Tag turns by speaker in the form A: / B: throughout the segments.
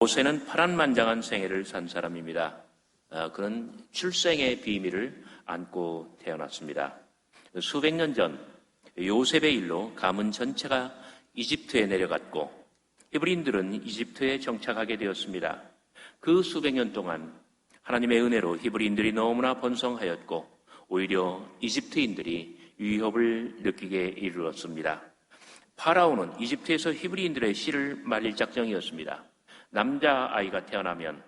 A: 모세는 파란만장한 생애를 산 사람입니다. 그는 출생의 비밀을 안고 태어났습니다. 수백 년 전 요셉의 일로 가문 전체가 이집트에 내려갔고 히브리인들은 이집트에 정착하게 되었습니다. 그 수백 년 동안 하나님의 은혜로 히브리인들이 너무나 번성하였고 오히려 이집트인들이 위협을 느끼게 이르렀습니다. 파라오는 이집트에서 히브리인들의 씨를 말릴 작정이었습니다. 남자아이가 태어나면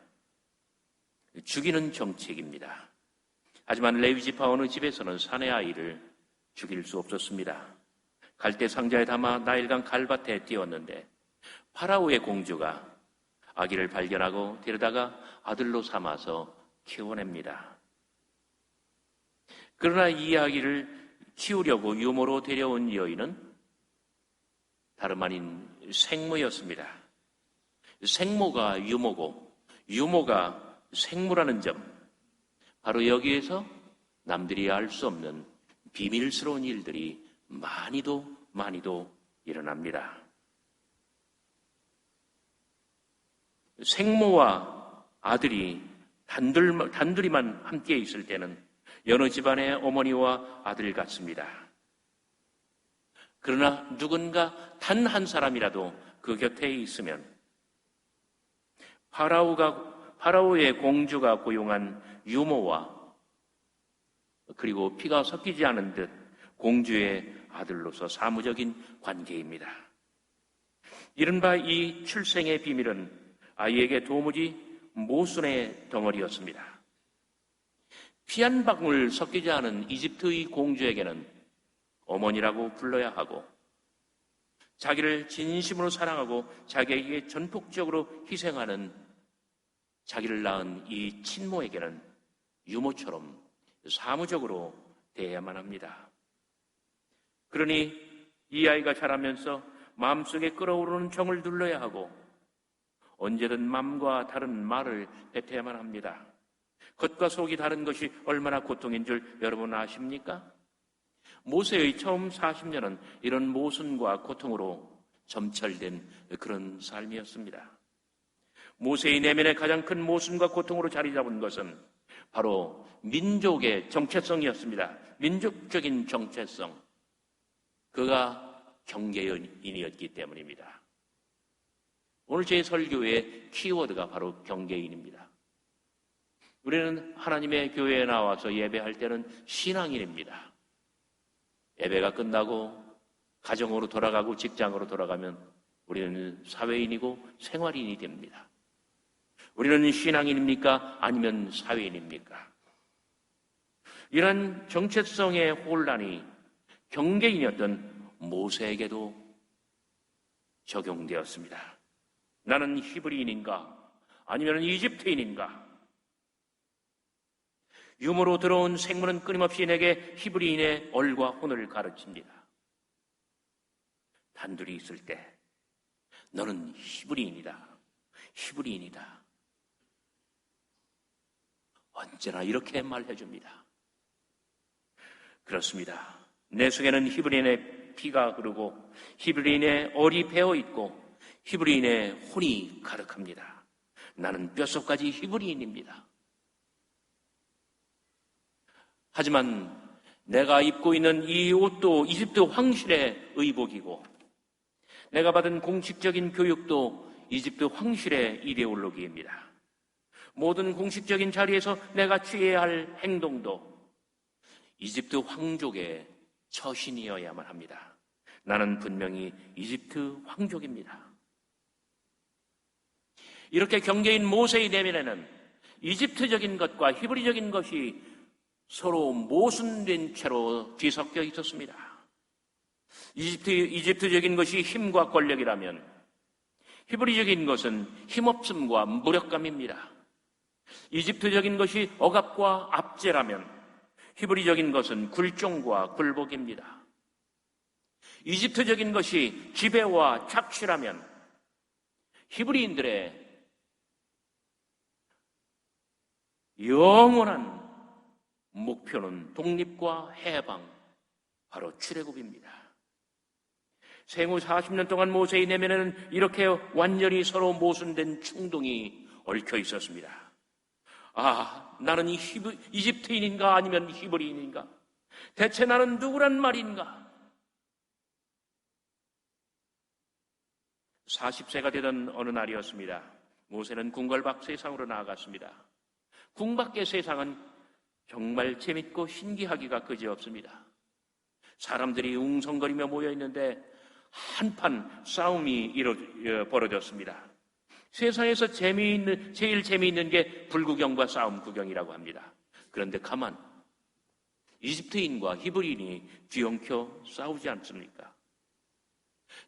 A: 죽이는 정책입니다. 하지만 레위 지파원의 집에서는 사내 아이를 죽일 수 없었습니다. 갈대 상자에 담아 나일강 갈밭에 띄웠는데 파라오의 공주가 아기를 발견하고 데려다가 아들로 삼아서 키워냅니다. 그러나 이 아기를 키우려고 유모로 데려온 여인은 다름 아닌 생모였습니다. 생모가 유모고 유모가 생모라는 점, 바로 여기에서 남들이 알 수 없는 비밀스러운 일들이 많이도 일어납니다. 생모와 아들이 단둘이만 함께 있을 때는 여느 집안의 어머니와 아들 같습니다. 그러나 누군가 단 한 사람이라도 그 곁에 있으면 파라오의 공주가 고용한 유모와 그리고 피가 섞이지 않은 듯 공주의 아들로서 사무적인 관계입니다. 이른바 이 출생의 비밀은 아이에게 도무지 모순의 덩어리였습니다. 피 한 방울 섞이지 않은 이집트의 공주에게는 어머니라고 불러야 하고 자기를 진심으로 사랑하고 자기에게 전폭적으로 희생하는 자기를 낳은 이 친모에게는 유모처럼 사무적으로 대해야만 합니다. 그러니 이 아이가 자라면서 마음속에 끓어오르는 정을 눌러야 하고 언제든 마음과 다른 말을 뱉어야만 합니다. 겉과 속이 다른 것이 얼마나 고통인 줄 여러분 아십니까? 모세의 처음 40년은 이런 모순과 고통으로 점철된 그런 삶이었습니다. 모세의 내면에 가장 큰 모순과 고통으로 자리 잡은 것은 바로 민족의 정체성이었습니다. 민족적인 정체성. 그가 경계인이었기 때문입니다. 오늘 제 설교의 키워드가 바로 경계인입니다. 우리는 하나님의 교회에 나와서 예배할 때는 신앙인입니다. 예배가 끝나고 가정으로 돌아가고 직장으로 돌아가면 우리는 사회인이고 생활인이 됩니다. 우리는 신앙인입니까? 아니면 사회인입니까? 이런 정체성의 혼란이 경계인이었던 모세에게도 적용되었습니다. 나는 히브리인인가? 아니면 이집트인인가? 유모로 들어온 생물은 끊임없이 내게 히브리인의 얼과 혼을 가르칩니다. 단둘이 있을 때 너는 히브리인이다. 히브리인이다. 언제나 이렇게 말해줍니다. 그렇습니다. 내 속에는 히브리인의 피가 흐르고 히브리인의 얼이 배어있고 히브리인의 혼이 가득합니다. 나는 뼛속까지 히브리인입니다. 하지만 내가 입고 있는 이 옷도 이집트 황실의 의복이고 내가 받은 공식적인 교육도 이집트 황실의 이데올로기입니다. 모든 공식적인 자리에서 내가 취해야 할 행동도 이집트 황족의 처신이어야만 합니다. 나는 분명히 이집트 황족입니다. 이렇게 경계인 모세의 내면에는 이집트적인 것과 히브리적인 것이 서로 모순된 채로 뒤섞여 있었습니다. 이집트적인 것이 힘과 권력이라면 히브리적인 것은 힘없음과 무력감입니다. 이집트적인 것이 억압과 압제라면 히브리적인 것은 굴종과 굴복입니다. 이집트적인 것이 지배와 착취라면 히브리인들의 영원한 목표는 독립과 해방, 바로 출애굽입니다. 생후 40년 동안 모세의 내면에는 이렇게 완전히 서로 모순된 충동이 얽혀 있었습니다. 나는 이집트인인가 아니면 히브리인인가? 대체 나는 누구란 말인가? 40세가 되던 어느 날이었습니다. 모세는 궁궐 밖 세상으로 나아갔습니다. 궁 밖의 세상은 정말 재밌고 신기하기가 그지없습니다. 사람들이 웅성거리며 모여있는데 한판 싸움이 벌어졌습니다. 세상에서 제일 재미있는 게 불구경과 싸움 구경이라고 합니다. 그런데 가만, 이집트인과 히브리인이 뒤엉켜 싸우지 않습니까?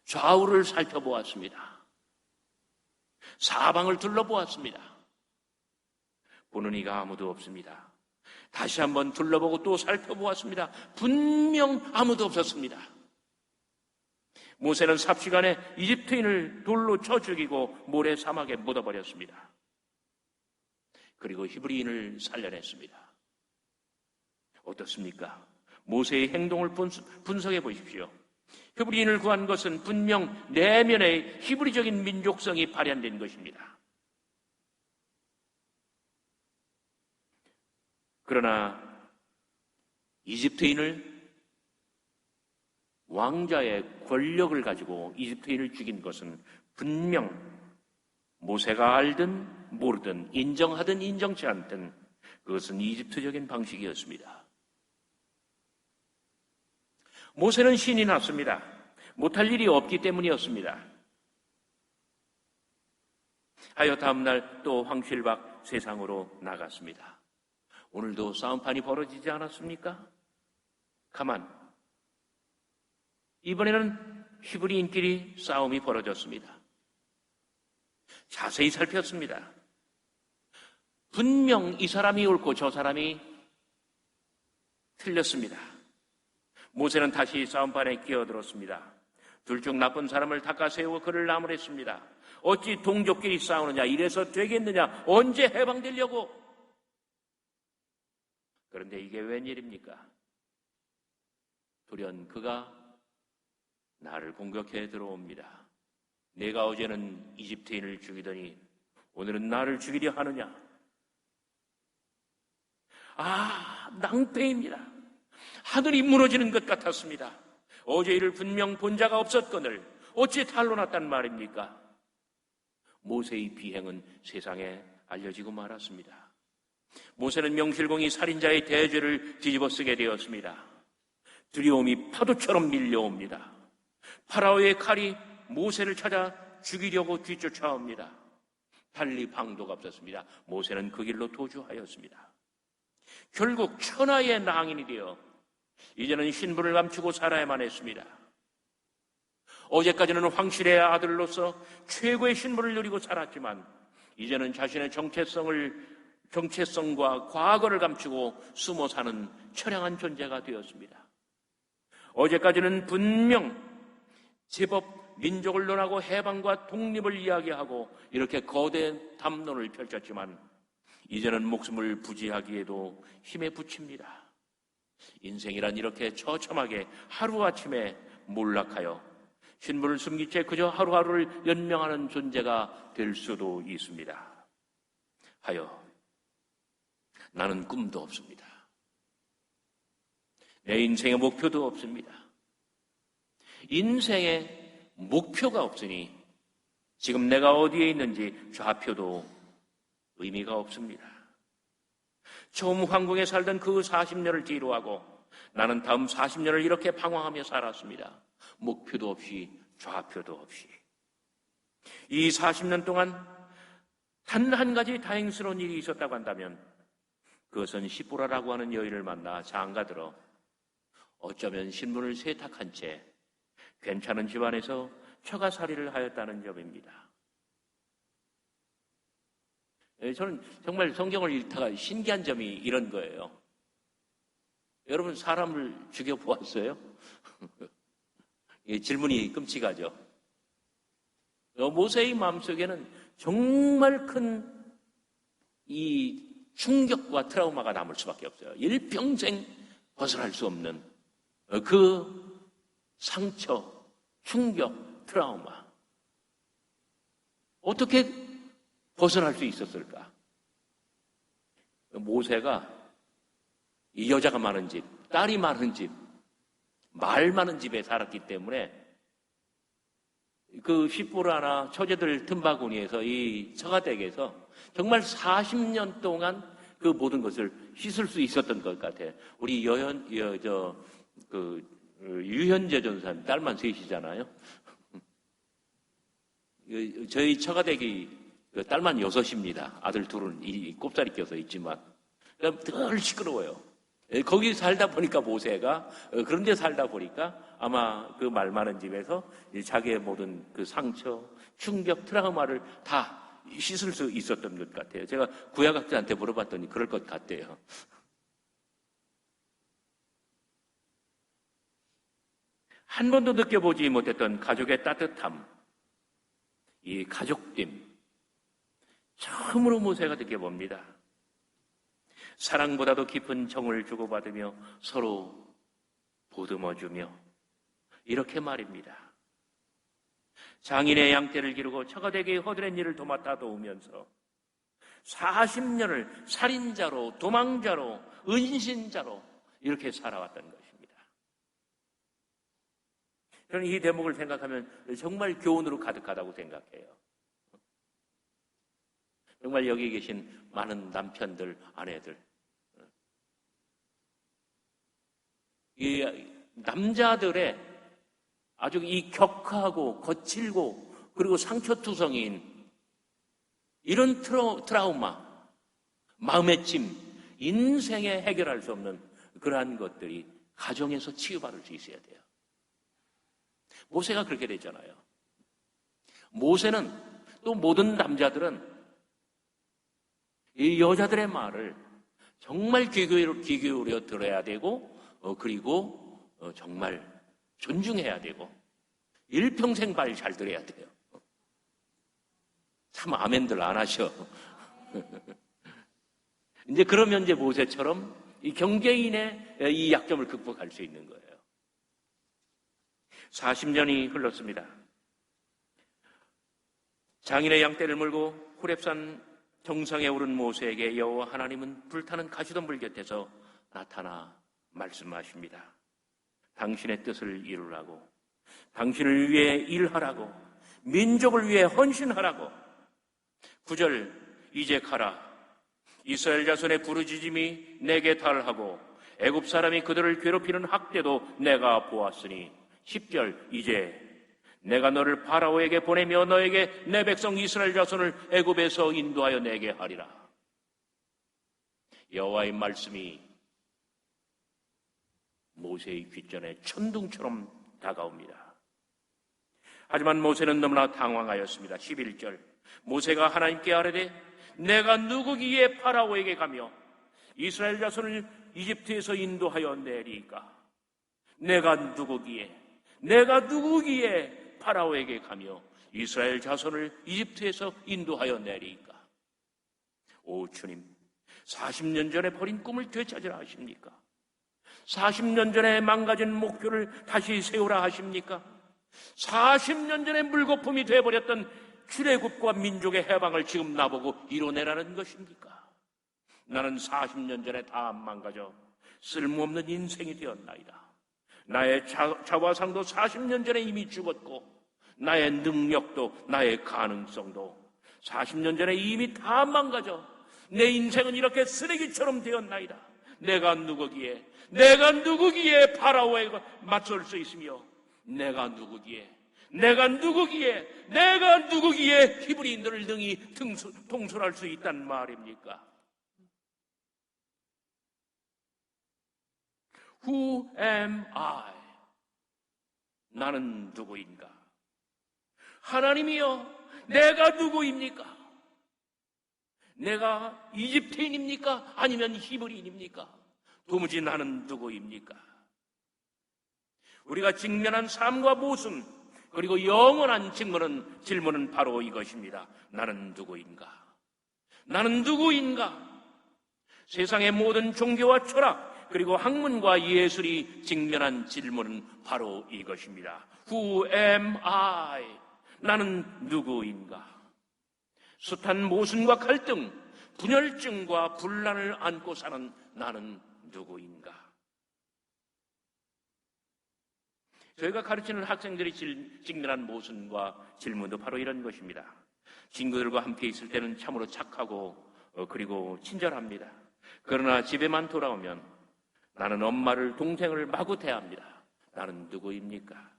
A: 좌우를 살펴보았습니다. 사방을 둘러보았습니다. 보는 이가 아무도 없습니다. 다시 한번 둘러보고 또 살펴보았습니다. 분명 아무도 없었습니다. 모세는 삽시간에 이집트인을 돌로 쳐 죽이고 모래 사막에 묻어버렸습니다. 그리고 히브리인을 살려냈습니다. 어떻습니까? 모세의 행동을 분석해 보십시오. 히브리인을 구한 것은 분명 내면의 히브리적인 민족성이 발현된 것입니다. 그러나 이집트인을 왕자의 권력을 가지고 이집트인을 죽인 것은 분명 모세가 알든 모르든 인정하든 인정치 않든 그것은 이집트적인 방식이었습니다. 모세는 신이 났습니다. 못할 일이 없기 때문이었습니다. 하여 다음날 또 황실박 세상으로 나갔습니다. 오늘도 싸움판이 벌어지지 않았습니까? 가만, 이번에는 히브리인끼리 싸움이 벌어졌습니다. 자세히 살폈습니다. 분명 이 사람이 옳고 저 사람이 틀렸습니다. 모세는 다시 싸움판에 끼어들었습니다. 둘 중 나쁜 사람을 닦아 세우고 그를 나무랬습니다. 어찌 동족끼리 싸우느냐? 이래서 되겠느냐? 언제 해방되려고? 그런데 이게 웬일입니까? 돌연 그가 나를 공격해 들어옵니다. 내가 어제는 이집트인을 죽이더니 오늘은 나를 죽이려 하느냐? 낭패입니다. 하늘이 무너지는 것 같았습니다. 어제 일을 분명 본 자가 없었거늘 어찌 탄로났단 말입니까? 모세의 비행은 세상에 알려지고 말았습니다. 모세는 명실공히 살인자의 대죄를 뒤집어쓰게 되었습니다. 두려움이 파도처럼 밀려옵니다. 파라오의 칼이 모세를 찾아 죽이려고 뒤쫓아옵니다. 달리 방도가 없었습니다. 모세는 그 길로 도주하였습니다. 결국 천하의 낭인이 되어 이제는 신분을 감추고 살아야만 했습니다. 어제까지는 황실의 아들로서 최고의 신분을 누리고 살았지만 이제는 자신의 정체성과 과거를 감추고 숨어 사는 처량한 존재가 되었습니다. 어제까지는 분명 제법 민족을 논하고 해방과 독립을 이야기하고 이렇게 거대한 담론을 펼쳤지만 이제는 목숨을 부지하기에도 힘에 부칩니다. 인생이란 이렇게 처참하게 하루아침에 몰락하여 신분을 숨긴 채 그저 하루하루를 연명하는 존재가 될 수도 있습니다. 하여 나는 꿈도 없습니다. 내 인생의 목표도 없습니다. 인생의 목표가 없으니 지금 내가 어디에 있는지 좌표도 의미가 없습니다. 처음 황궁에 살던 그 40년을 뒤로하고 나는 다음 40년을 이렇게 방황하며 살았습니다. 목표도 없이 좌표도 없이. 이 40년 동안 단 한 가지 다행스러운 일이 있었다고 한다면 그것은 시보라라고 하는 여인을 만나 장가들어 어쩌면 신분을 세탁한 채 괜찮은 집안에서 처가살이를 하였다는 점입니다. 저는 정말 성경을 읽다가 신기한 점이 이런 거예요. 여러분 사람을 죽여보았어요? 질문이 끔찍하죠. 모세의 마음속에는 정말 큰 이 충격과 트라우마가 남을 수밖에 없어요. 일평생 벗어날 수 없는 그 상처, 충격, 트라우마. 어떻게 벗어날 수 있었을까? 모세가 이 여자가 많은 집, 딸이 많은 집, 말 많은 집에 살았기 때문에 그 시보라나 처제들 틈바구니에서 이 처가댁에서 정말 40년 동안 그 모든 것을 씻을 수 있었던 것 같아요. 우리 유현재 전사님 딸만 셋이잖아요. 저희 처가댁이 딸만 6입니다. 아들 둘은 이 꼽사리 껴서 있지만 늘 시끄러워요. 거기 살다 보니까 모세가 그런 데 살다 보니까 아마 그 말 많은 집에서 자기의 모든 그 상처, 충격, 트라우마를 다 씻을 수 있었던 것 같아요. 제가 구약학자한테 물어봤더니 그럴 것 같대요. 한 번도 느껴보지 못했던 가족의 따뜻함, 이 가족됨, 처음으로 모세가 느껴봅니다. 사랑보다도 깊은 정을 주고받으며 서로 보듬어주며 이렇게 말입니다. 장인의 양떼를 기르고 처가댁의 허드렛 일을 도맡아 도우면서 40년을 살인자로, 도망자로, 은신자로 이렇게 살아왔던 것입니다. 저는 이 대목을 생각하면 정말 교훈으로 가득하다고 생각해요. 정말 여기 계신 많은 남편들, 아내들, 이 남자들의 아주 이 격하고 거칠고 그리고 상처투성이인 이런 트라우마, 마음의 짐, 인생에 해결할 수 없는 그러한 것들이 가정에서 치유받을 수 있어야 돼요. 모세가 그렇게 됐잖아요. 모세는 또 모든 남자들은 이 여자들의 말을 정말 귀 기울여 들어야 되고 그리고 정말 존중해야 되고 일평생 말 잘 들어야 돼요. 참 아멘들 안 하셔. 이제 그러면 이제 모세처럼 이 경계인의 이 약점을 극복할 수 있는 거예요. 40년이 흘렀습니다. 장인의 양떼를 몰고 호렙산 정상에 오른 모세에게 여호와 하나님은 불타는 가시덤불 곁에서 나타나 말씀하십니다. 당신의 뜻을 이루라고, 당신을 위해 일하라고, 민족을 위해 헌신하라고. 9절, 이제 가라. 이스라엘 자손의 부르짖음이 내게 달하고 애굽 사람이 그들을 괴롭히는 학대도 내가 보았으니. 10절, 이제 내가 너를 파라오에게 보내며 너에게 내 백성 이스라엘 자손을 애굽에서 인도하여 내게 하리라. 여호와의 말씀이 모세의 귓전에 천둥처럼 다가옵니다. 하지만 모세는 너무나 당황하였습니다. 11절, 모세가 하나님께 아뢰되 내가 누구기에 파라오에게 가며 이스라엘 자손을 이집트에서 인도하여 내리까? 내가 누구기에 파라오에게 가며 이스라엘 자손을 이집트에서 인도하여 내리까? 오 주님, 40년 전에 버린 꿈을 되찾으라 하십니까? 40년 전에 망가진 목표를 다시 세우라 하십니까? 40년 전에 물거품이 되어버렸던 출애굽과 민족의 해방을 지금 나보고 이뤄내라는 것입니까? 나는 40년 전에 다 망가져 쓸모없는 인생이 되었나이다. 나의 자화상도 40년 전에 이미 죽었고 나의 능력도 나의 가능성도 40년 전에 이미 다 망가져 내 인생은 이렇게 쓰레기처럼 되었나이다. 내가 누구기에 파라오에 맞설 수 있으며 내가 누구기에 히브리인들을 능히 통솔할 수 있단 말입니까? Who am I? 나는 누구인가? 하나님이여, 내가 누구입니까? 내가 이집트인입니까? 아니면 히브리인입니까? 도무지 나는 누구입니까? 우리가 직면한 삶과 모순, 그리고 영원한 질문은 바로 이것입니다. 나는 누구인가? 나는 누구인가? 세상의 모든 종교와 철학, 그리고 학문과 예술이 직면한 질문은 바로 이것입니다. Who am I? 나는 누구인가? 숱한 모순과 갈등, 분열증과 분란을 안고 사는 나는 누구인가? 저희가 가르치는 학생들이 직면한 모순과 질문도 바로 이런 것입니다. 친구들과 함께 있을 때는 참으로 착하고 그리고 친절합니다. 그러나 집에만 돌아오면 나는 엄마를, 동생을 마구 대합니다. 나는 누구입니까?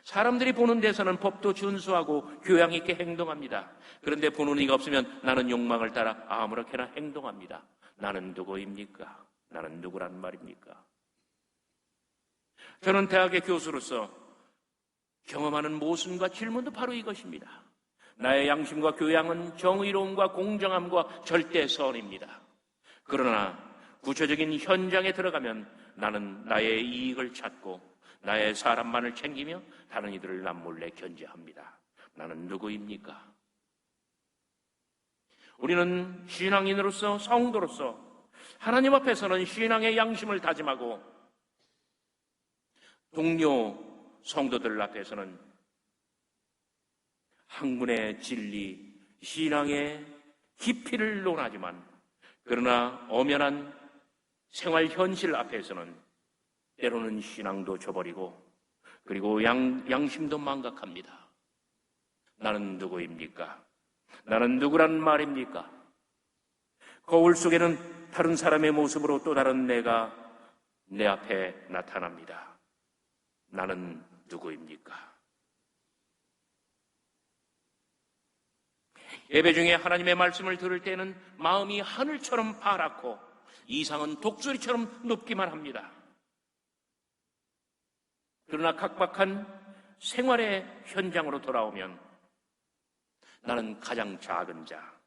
A: 사람들이 보는 데서는 법도 준수하고 교양 있게 행동합니다. 그런데 보는 이가 없으면 나는 욕망을 따라 아무렇게나 행동합니다. 나는 누구입니까? 나는 누구란 말입니까? 저는 대학의 교수로서 경험하는 모순과 질문도 바로 이것입니다. 나의 양심과 교양은 정의로움과 공정함과 절대선입니다. 그러나 구체적인 현장에 들어가면 나는 나의 이익을 찾고 나의 사람만을 챙기며 다른 이들을 남몰래 견제합니다. 나는 누구입니까? 우리는 신앙인으로서, 성도로서 하나님 앞에서는 신앙의 양심을 다짐하고 동료 성도들 앞에서는 학문의 진리, 신앙의 깊이를 논하지만 그러나 엄연한 생활 현실 앞에서는 때로는 신앙도 저버리고 그리고 양심도 망각합니다. 나는 누구입니까? 나는 누구란 말입니까? 거울 속에는 다른 사람의 모습으로 또 다른 내가 내 앞에 나타납니다. 나는 누구입니까? 예배 중에 하나님의 말씀을 들을 때는 마음이 하늘처럼 파랗고 이상은 독수리처럼 높기만 합니다. 그러나 각박한 생활의 현장으로 돌아오면 나는 가장 작은 자,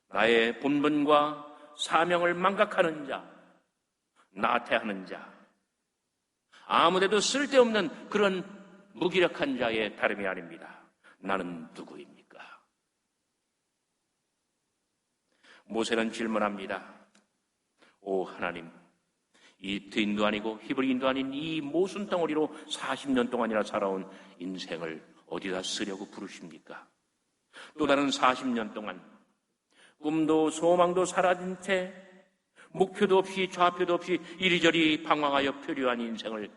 A: 나의 본분과 사명을 망각하는 자, 나태하는 자, 아무데도 쓸데없는 그런 무기력한 자의 다름이 아닙니다. 나는 누구입니까? 모세는 질문합니다. 오 하나님, 이집트인도 아니고 히브리인도 아닌 이 모순 덩어리로 40년 동안이나 살아온 인생을 어디다 쓰려고 부르십니까? 또 다른 40년 동안 꿈도 소망도 사라진 채 목표도 없이 좌표도 없이 이리저리 방황하여 표류한 인생을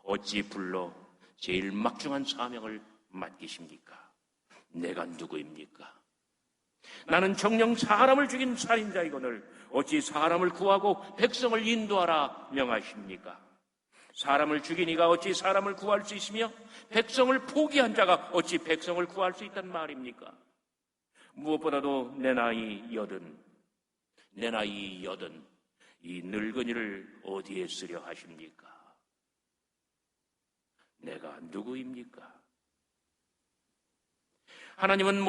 A: 어찌 불러 제일 막중한 사명을 맡기십니까? 내가 누구입니까? 나는 정녕 사람을 죽인 살인자이거늘 어찌 사람을 구하고 백성을 인도하라 명하십니까? 사람을 죽인 이가 어찌 사람을 구할 수 있으며 백성을 포기한 자가 어찌 백성을 구할 수 있단 말입니까? 무엇보다도 내 나이 여든 이 늙은이를 어디에 쓰려 하십니까? 내가 누구입니까? 하나님은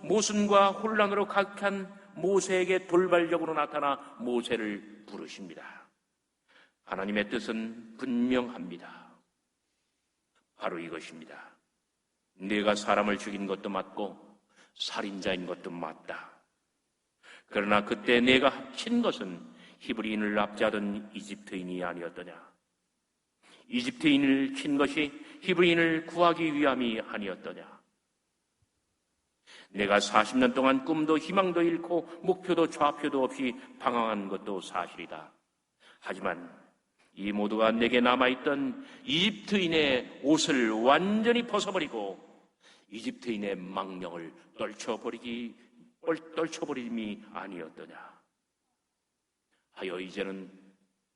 A: 모순과 혼란으로 가득한 모세에게 돌발적으로 나타나 모세를 부르십니다. 하나님의 뜻은 분명합니다. 바로 이것입니다. 네가 사람을 죽인 것도 맞고 살인자인 것도 맞다. 그러나 그때 네가 합친 것은 히브리인을 납치하던 이집트인이 아니었더냐? 이집트인을 친 것이 히브리인을 구하기 위함이 아니었더냐? 내가 40년 동안 꿈도 희망도 잃고 목표도 좌표도 없이 방황한 것도 사실이다. 하지만 이 모두가 내게 남아있던 이집트인의 옷을 완전히 벗어버리고 이집트인의 망령을 떨쳐버림이 아니었더냐. 하여 이제는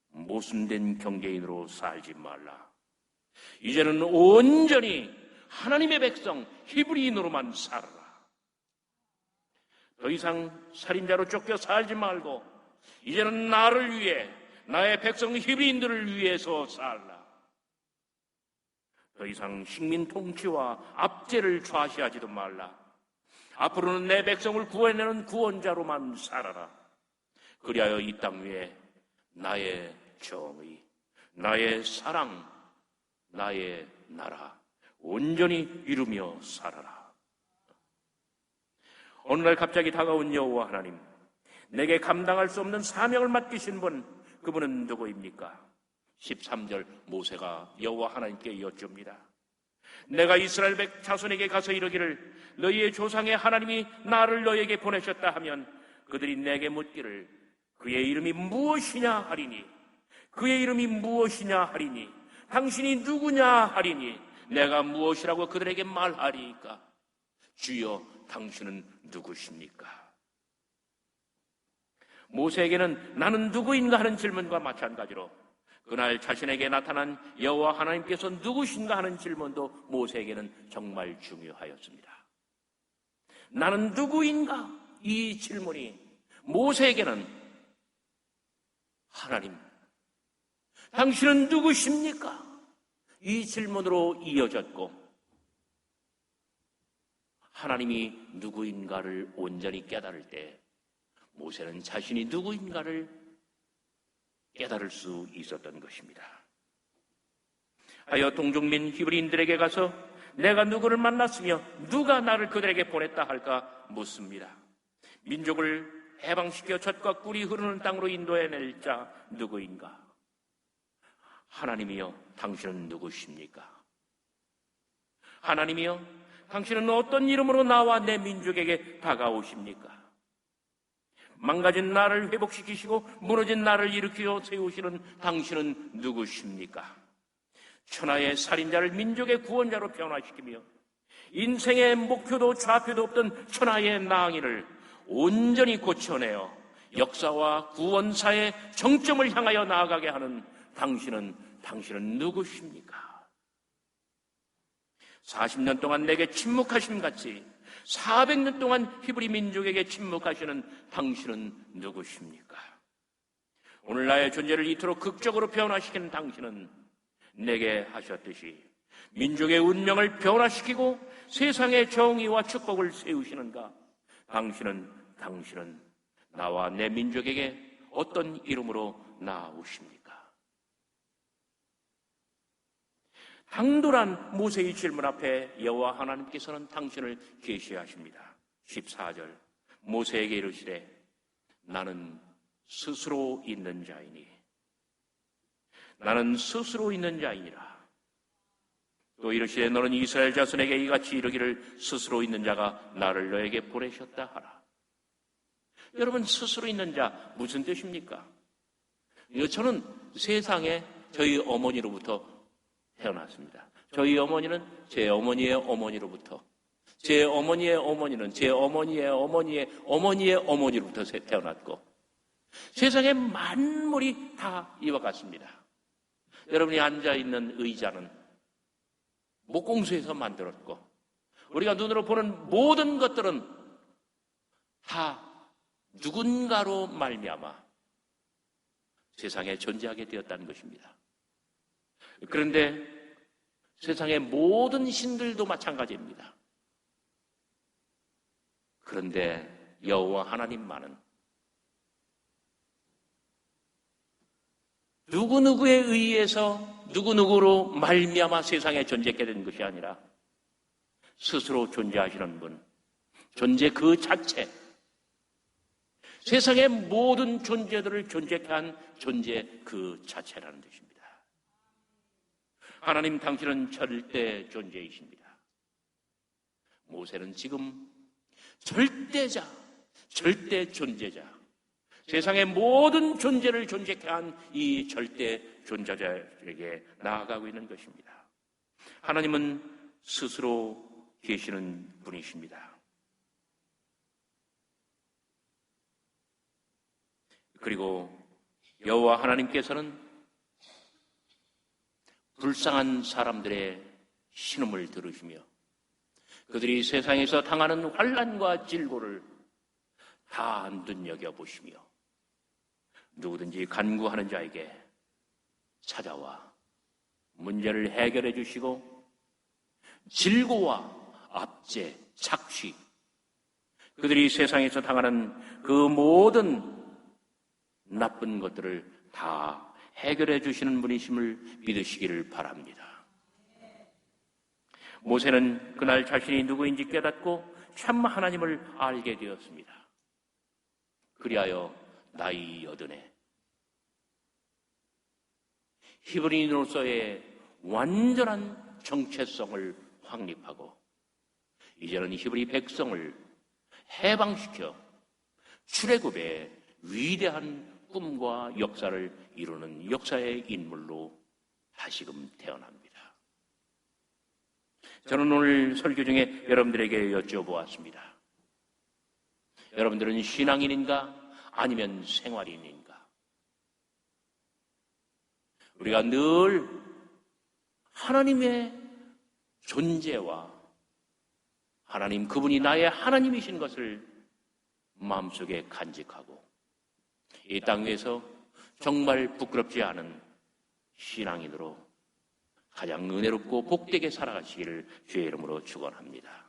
A: 모순된 경계인으로 살지 말라. 이제는 온전히 하나님의 백성 히브리인으로만 살아라. 더 이상 살인자로 쫓겨 살지 말고 이제는 나를 위해 나의 백성 히브리인들을 위해서 살라. 더 이상 식민 통치와 압제를 좌시하지도 말라. 앞으로는 내 백성을 구해내는 구원자로만 살아라. 그리하여 이 땅 위에 나의 정의, 나의 사랑, 나의 나라 온전히 이루며 살아라. 어느 날 갑자기 다가온 여호와 하나님, 내게 감당할 수 없는 사명을 맡기신 분, 그분은 누구입니까? 13절 모세가 여호와 하나님께 여쭙니다. 내가 이스라엘 백 자손에게 가서 이르기를 너희의 조상의 하나님이 나를 너희에게 보내셨다 하면 그들이 내게 묻기를 그의 이름이 무엇이냐 하리니, 그의 이름이 무엇이냐 하리니, 당신이 누구냐 하리니 내가 무엇이라고 그들에게 말하리이까? 주여, 당신은 누구십니까? 모세에게는 나는 누구인가 하는 질문과 마찬가지로 그날 자신에게 나타난 여호와 하나님께서 누구신가 하는 질문도 모세에게는 정말 중요하였습니다. 나는 누구인가? 이 질문이 모세에게는 하나님, 당신은 누구십니까? 이 질문으로 이어졌고 하나님이 누구인가를 온전히 깨달을 때 모세는 자신이 누구인가를 깨달을 수 있었던 것입니다. 하여 동족민 히브리인들에게 가서 내가 누구를 만났으며 누가 나를 그들에게 보냈다 할까 묻습니다. 민족을 해방시켜 젖과 꿀이 흐르는 땅으로 인도해낼 자 누구인가? 하나님이여, 당신은 누구십니까? 하나님이여, 당신은 어떤 이름으로 나와 내 민족에게 다가오십니까? 망가진 나를 회복시키시고 무너진 나를 일으켜 세우시는 당신은 누구십니까? 천하의 살인자를 민족의 구원자로 변화시키며 인생의 목표도 좌표도 없던 천하의 낭인을 온전히 고쳐내어 역사와 구원사의 정점을 향하여 나아가게 하는 당신은 누구십니까? 40년 동안 내게 침묵하심 같이 400년 동안 히브리 민족에게 침묵하시는 당신은 누구십니까? 오늘 나의 존재를 이토록 극적으로 변화시키는 당신은 내게 하셨듯이 민족의 운명을 변화시키고 세상의 정의와 축복을 세우시는가? 당신은 나와 내 민족에게 어떤 이름으로 나오십니까? 당돌한 모세의 질문 앞에 여호와 하나님께서는 당신을 계시하십니다. 14절 모세에게 이르시되 나는 스스로 있는 자이니, 나는 스스로 있는 자이니라. 또 이르시되 너는 이스라엘 자손에게 이같이 이르기를 스스로 있는 자가 나를 너에게 보내셨다 하라. 여러분, 스스로 있는 자 무슨 뜻입니까? 저는 세상에 저희 어머니로부터 태어났습니다. 저희 어머니는 제 어머니의 어머니로부터, 제 어머니의 어머니는 제 어머니의 어머니의 어머니의 어머니로부터 태어났고, 세상의 만물이 다 이와 같습니다. 여러분이 앉아있는 의자는 목공소에서 만들었고, 우리가 눈으로 보는 모든 것들은 다 누군가로 말미암아 세상에 존재하게 되었다는 것입니다. 그런데 세상의 모든 신들도 마찬가지입니다. 그런데 여호와 하나님만은 누구누구에 의해서 누구누구로 말미암아 세상에 존재하게 된 것이 아니라 스스로 존재하시는 분, 존재 그 자체, 세상의 모든 존재들을 존재케 한 존재 그 자체라는 뜻입니다. 하나님, 당신은 절대 존재이십니다. 모세는 지금 절대자, 절대 존재자, 세상의 모든 존재를 존재케 한 이 절대 존재자에게 나아가고 있는 것입니다. 하나님은 스스로 계시는 분이십니다. 그리고 여호와 하나님께서는 불쌍한 사람들의 신음을 들으시며 그들이 세상에서 당하는 환난과 질고를 다 눈여겨보시며 누구든지 간구하는 자에게 찾아와 문제를 해결해 주시고 질고와 압제, 착취, 그들이 세상에서 당하는 그 모든 나쁜 것들을 다 해결해 주시는 분이심을 믿으시기를 바랍니다. 모세는 그날 자신이 누구인지 깨닫고 참 하나님을 알게 되었습니다. 그리하여 나이 80에 히브리인으로서의 완전한 정체성을 확립하고 이제는 히브리 백성을 해방시켜 출애굽의 위대한 꿈과 역사를 이루는 역사의 인물로 다시금 태어납니다. 저는 오늘 설교 중에 여러분들에게 여쭤보았습니다. 여러분들은 신앙인인가 아니면 생활인인가? 우리가 늘 하나님의 존재와 하나님 그분이 나의 하나님이신 것을 마음속에 간직하고 이 땅 위에서 정말 부끄럽지 않은 신앙인으로 가장 은혜롭고 복되게 살아가시기를 주의 이름으로 축원합니다.